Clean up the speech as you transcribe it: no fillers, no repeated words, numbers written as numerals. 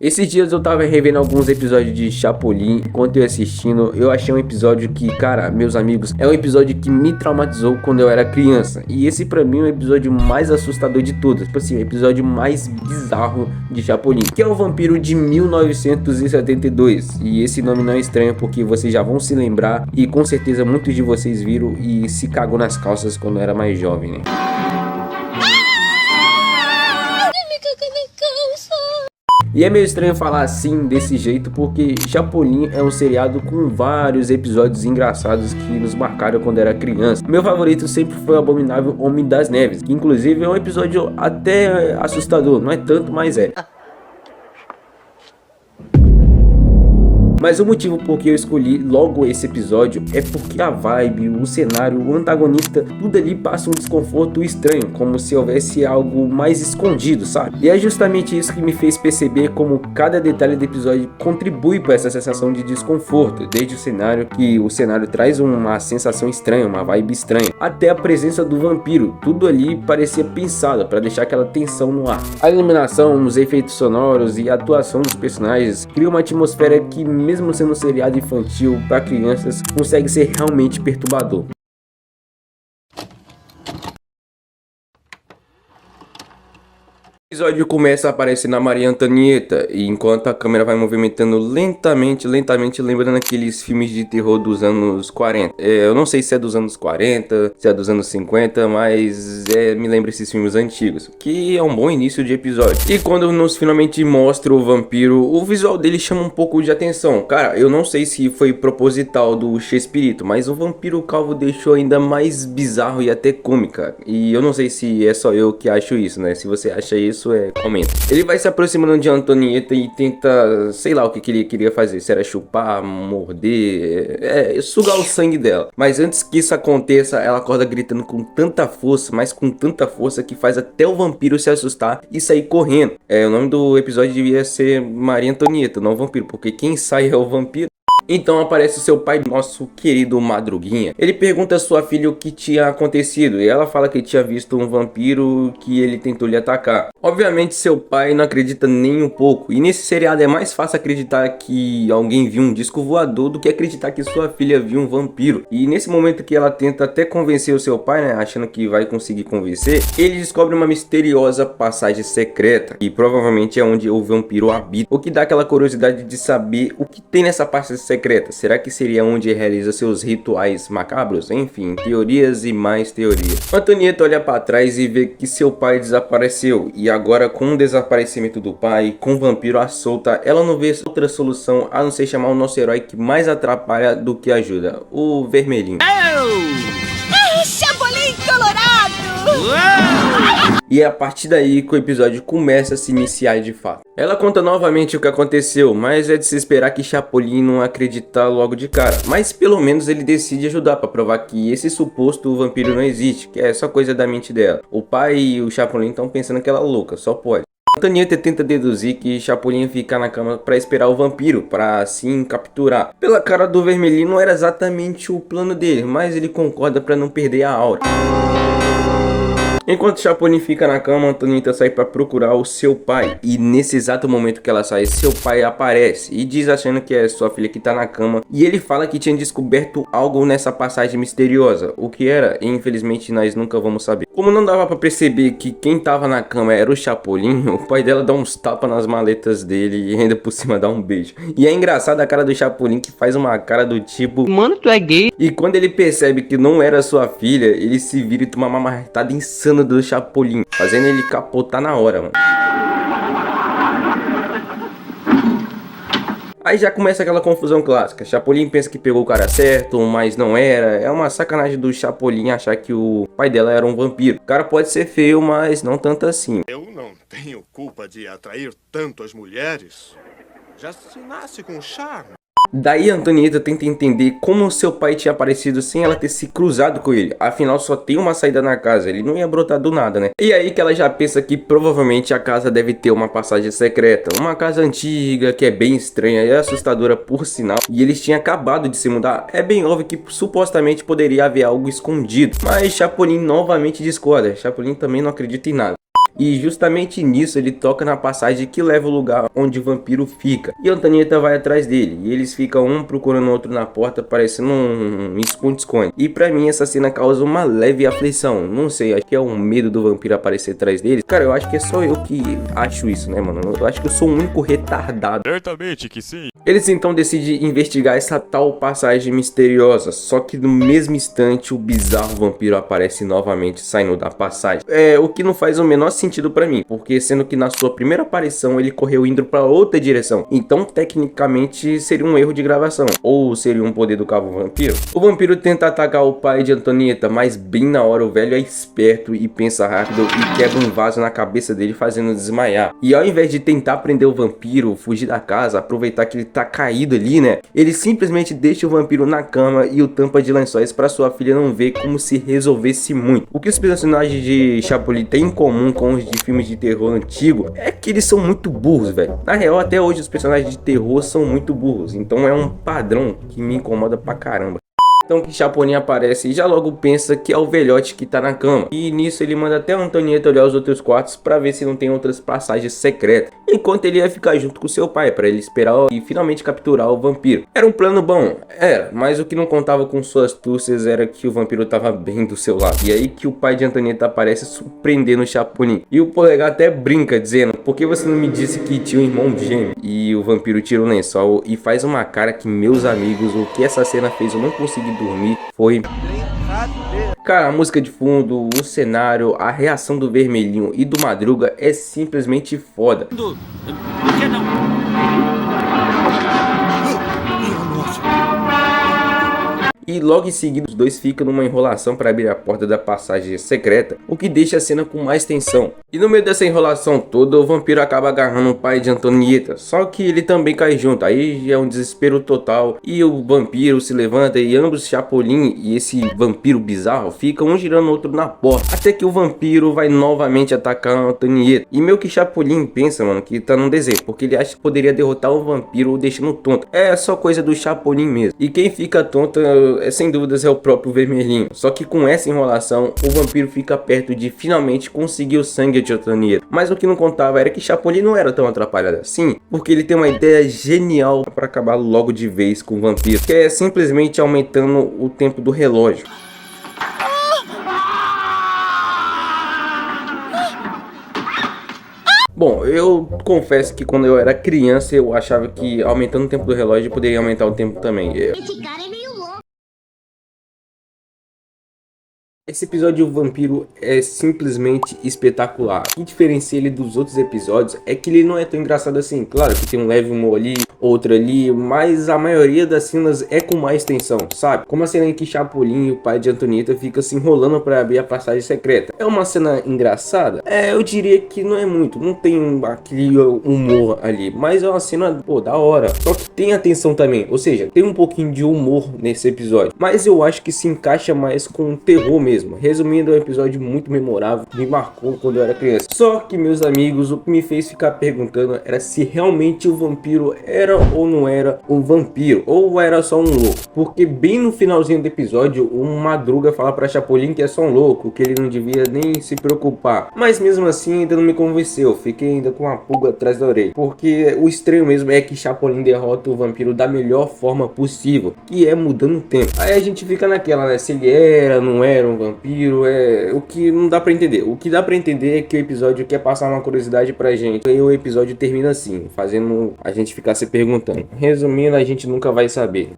Esses dias eu tava revendo alguns episódios de Chapolin. Enquanto eu assistindo, eu achei um episódio que, cara, meus amigos, é um episódio que me traumatizou quando eu era criança. E esse pra mim é o episódio mais assustador de todos. Tipo assim, o episódio mais bizarro de Chapolin, que é o Vampiro de 1972. E esse nome não é estranho porque vocês já vão se lembrar. E com certeza muitos de vocês viram e se cagou nas calças quando era mais jovem, né? E é meio estranho falar assim, desse jeito, porque Chapolin é um seriado com vários episódios engraçados que nos marcaram quando era criança. Meu favorito sempre foi o Abominável Homem das Neves, que inclusive é um episódio até assustador, não é tanto, mas é. Mas o motivo por que eu escolhi logo esse episódio é porque a vibe, o cenário, o antagonista, tudo ali passa um desconforto estranho, como se houvesse algo mais escondido, sabe? E é justamente isso que me fez perceber como cada detalhe do episódio contribui para essa sensação de desconforto, desde o cenário, que o cenário traz uma sensação estranha, uma vibe estranha, até a presença do vampiro, tudo ali parecia pensado para deixar aquela tensão no ar. A iluminação, os efeitos sonoros e a atuação dos personagens cria uma atmosfera que, mesmo sendo um seriado infantil para crianças, consegue ser realmente perturbador. O episódio começa a aparecer na Maria Antonieta, e enquanto a câmera vai movimentando lentamente, lembrando aqueles filmes de terror dos anos 40. Eu não sei se é dos anos 40, se é dos anos 50, mas me lembra esses filmes antigos, que é um bom início de episódio. E quando nos finalmente mostra o vampiro, o visual dele chama um pouco de atenção. Cara, eu não sei se foi proposital do Chespirito, mas o vampiro calvo deixou ainda mais bizarro e até cômica. E eu não sei se é só eu que acho isso, né? Se você acha isso, comenta. Ele vai se aproximando de Antonieta e tenta, sei lá o que ele queria fazer, se era chupar, morder, sugar o sangue dela. Mas antes que isso aconteça, ela acorda gritando com tanta força, mas com tanta força que faz até o vampiro se assustar e sair correndo. O nome do episódio devia ser Maria Antonieta, não o vampiro, porque quem sai é o vampiro. Então aparece seu pai, nosso querido Madruguinha. Ele pergunta a sua filha o que tinha acontecido e ela fala que tinha visto um vampiro que ele tentou lhe atacar. Obviamente seu pai não acredita nem um pouco, e nesse seriado é mais fácil acreditar que alguém viu um disco voador do que acreditar que sua filha viu um vampiro. E nesse momento que ela tenta até convencer o seu pai, né, achando que vai conseguir convencer, ele descobre uma misteriosa passagem secreta, e provavelmente é onde o vampiro habita, o que dá aquela curiosidade de saber o que tem nessa passagem secreta. Será que seria onde realiza seus rituais macabros? Enfim, teorias e mais teorias. Antonieta olha para trás e vê que seu pai desapareceu, e agora com o desaparecimento do pai, com o vampiro à solta, ela não vê outra solução a não ser chamar o nosso herói que mais atrapalha do que ajuda, o Vermelhinho. Chapolin Colorado! E é a partir daí que o episódio começa a se iniciar de fato. Ela conta novamente o que aconteceu, mas é de se esperar que Chapolin não acredita logo de cara. Mas pelo menos ele decide ajudar para provar que esse suposto vampiro não existe, que é só coisa da mente dela. O pai e o Chapolin estão pensando que ela é louca, só pode. Antonieta tenta deduzir que Chapolin fica na cama para esperar o vampiro, para assim capturar. Pela cara do Vermelhinho não era exatamente o plano dele, mas ele concorda para não perder a aura. Enquanto Chapolin fica na cama, Antonieta sai para procurar o seu pai. E nesse exato momento que ela sai, seu pai aparece e diz achando que é sua filha que tá na cama. E ele fala que tinha descoberto algo nessa passagem misteriosa. O que era, infelizmente nós nunca vamos saber. Como não dava para perceber que quem tava na cama era o Chapolin, o pai dela dá uns tapas nas maletas dele e ainda por cima dá um beijo. E é engraçado a cara do Chapolin, que faz uma cara do tipo: mano, tu é gay? E quando ele percebe que não era sua filha, ele se vira e toma uma marretada insana do Chapolin, fazendo ele capotar na hora, mano. Aí já começa aquela confusão clássica. Chapolin pensa que pegou o cara certo, mas não era. É uma sacanagem do Chapolin achar que o pai dela era um vampiro. O cara pode ser feio, mas não tanto assim. Eu não tenho culpa de atrair tanto as mulheres. Já se nasce com charme. Daí Antonieta tenta entender como seu pai tinha aparecido sem ela ter se cruzado com ele. Afinal só tem uma saída na casa, ele não ia brotar do nada, né? E aí que ela já pensa que provavelmente a casa deve ter uma passagem secreta. Uma casa antiga, que é bem estranha e assustadora por sinal. E eles tinham acabado de se mudar. É bem óbvio que supostamente poderia haver algo escondido. Mas Chapolin novamente discorda. Chapolin também não acredita em nada. E justamente nisso ele toca na passagem que leva o lugar onde o vampiro fica. E a Antonieta vai atrás dele. E eles ficam um procurando o outro na porta, parecendo um esconde-esconde. E pra mim essa cena causa uma leve aflição. Não sei, acho que é um medo do vampiro aparecer atrás deles. Cara, eu acho que é só eu que acho isso, né, mano? Eu acho que eu sou o único retardado. Certamente que sim. Eles então decidem investigar essa tal passagem misteriosa, só que no mesmo instante o bizarro vampiro aparece novamente saindo da passagem. O que não faz o menor sentido pra mim, porque sendo que na sua primeira aparição ele correu indo pra outra direção, então tecnicamente seria um erro de gravação, ou seria um poder do cabo vampiro. O vampiro tenta atacar o pai de Antonieta, mas bem na hora o velho é esperto e pensa rápido e quebra um vaso na cabeça dele fazendo desmaiar. E ao invés de tentar prender o vampiro, fugir da casa, aproveitar que ele tá caído ali, né, ele simplesmente deixa o vampiro na cama e o tampa de lençóis para sua filha não ver, como se resolvesse muito. O que os personagens de Chapolin têm em comum com os de filmes de terror antigo é que eles são muito burros, velho. Na real, até hoje os personagens de terror são muito burros, então é um padrão que me incomoda pra caramba. Então que Chapolin aparece e já logo pensa que é o velhote que tá na cama. E nisso ele manda até a Antonieta olhar os outros quartos pra ver se não tem outras passagens secretas. Enquanto ele ia ficar junto com seu pai pra ele esperar e finalmente capturar o vampiro. Era um plano bom, era, mas o que não contava com suas astúcias era que o vampiro tava bem do seu lado. E aí que o pai de Antonieta aparece surpreendendo o Chapolin. E o polegar até brinca dizendo: por que você não me disse que tinha um irmão gêmeo? E o vampiro tira o lençol e faz uma cara que, meus amigos, o que essa cena fez eu não consegui dormir foi... Cara, a música de fundo, o cenário, a reação do Vermelhinho e do Madruga é simplesmente foda. Por que não? E logo em seguida os dois ficam numa enrolação para abrir a porta da passagem secreta, o que deixa a cena com mais tensão. E no meio dessa enrolação toda, o vampiro acaba agarrando o pai de Antonieta, só que ele também cai junto, aí é um desespero total. E o vampiro se levanta e ambos, Chapolin e esse vampiro bizarro, ficam um girando o outro na porta, até que o vampiro vai novamente atacar a Antonieta. E meio que Chapolin pensa, mano, que tá num desenho, porque ele acha que poderia derrotar o vampiro deixando tonto. É só coisa do Chapolin mesmo. E quem fica tonto sem dúvidas é o próprio Vermelhinho. Só que com essa enrolação, o vampiro fica perto de finalmente conseguir o sangue de Antonieta. Mas o que não contava era que Chapolin não era tão atrapalhado assim, porque ele tem uma ideia genial para acabar logo de vez com o vampiro, que é simplesmente aumentando o tempo do relógio. Bom, eu confesso que quando eu era criança eu achava que aumentando o tempo do relógio poderia aumentar o tempo também. Esse cara é meio louco. Esse episódio do vampiro é simplesmente espetacular. O que diferencia ele dos outros episódios é que ele não é tão engraçado assim. Claro que tem um leve humor ali, outro ali, mas a maioria das cenas é com mais tensão, sabe? Como a cena em que Chapolin e o pai de Antonieta fica se enrolando para abrir a passagem secreta. É uma cena engraçada? Eu diria que não é muito, não tem aquele humor ali, mas é uma cena, pô, da hora. Só que tem atenção também, ou seja, tem um pouquinho de humor nesse episódio, mas eu acho que se encaixa mais com terror mesmo. Resumindo, é um episódio muito memorável, me marcou quando eu era criança. Só que, meus amigos, o que me fez ficar perguntando era se realmente o vampiro era ou não era um vampiro, ou era só um louco. Porque bem no finalzinho do episódio, o Madruga fala pra Chapolin que é só um louco, que ele não devia nem se preocupar. Mas mesmo assim ainda não me convenceu, fiquei ainda com uma pulga atrás da orelha. Porque o estranho mesmo é que Chapolin derrota o vampiro da melhor forma possível, que é mudando o tempo. Aí a gente fica naquela, né, se ele era, não era um vampiro, o que não dá pra entender. O que dá pra entender é que o episódio quer passar uma curiosidade pra gente. E o episódio termina assim, fazendo a gente ficar se perguntando. Resumindo, a gente nunca vai saber.